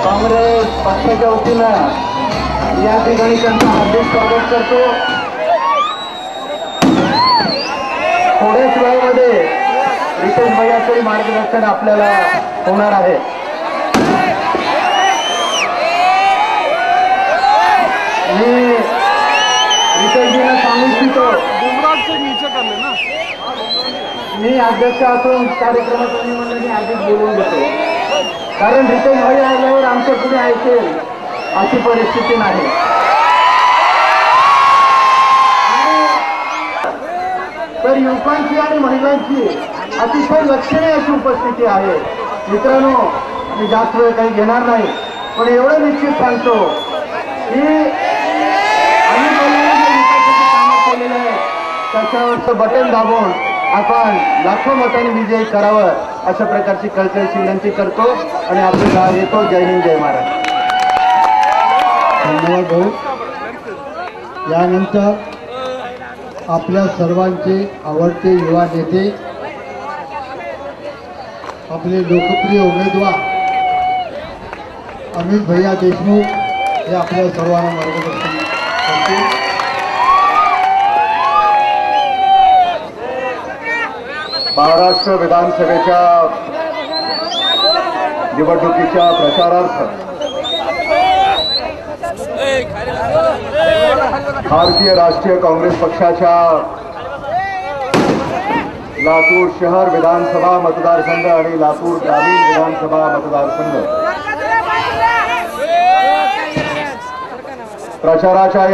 काँग्रेस पक्षाच्या वतीनं या ठिकाणी त्यांचं हार्दिक स्वागत करतो। थोड्याच वेळामध्ये रितेश भैयाचे मार्गदर्शन आपल्याला होणार आहे। मी रितेशजींना सांगू इच्छितो, मी अध्यक्ष असून कार्यक्रमात मी म्हणलं मी आधीच बोलवून घेतो, कारण रितेश भैया आल्यावर आमच्या पुढे ऐकेल अशी परिस्थिती नाही। तर युवकांची आणि महिलांची अतिशय लक्षणीय अशी उपस्थिती आहे। मित्रांनो, मी जास्त वेळ काही घेणार नाही, पण एवढं निश्चित सांगतो की आम्ही विकासाची कामं केलेलं आहे त्याच्यावरचं बटन दाबून आपण लाखो मतांनी विजयी करावं अशा प्रकारची कळकळीची विनंती करतो आणि आपली गाव येतो। जय हिंद, जय महाराष्ट्र। धन्यवाद भाऊ। यानंतर आपल्या सर्वांचे आवडते युवा नेते, आपले लोकप्रिय उमेदवार अमित भैया देशमुख हे आपल्या सर्वांना मार्गदर्शन करतील। महाराष्ट्र विधानसभेच्या निवडणुकीच्या प्रचारार्थ भारतीय राष्ट्रीय काँग्रेस पक्षाच्या लातूर शहर विधानसभा मतदारसंघ आणि लातूर ग्रामीण विधानसभा मतदारसंघ प्रचाराच्या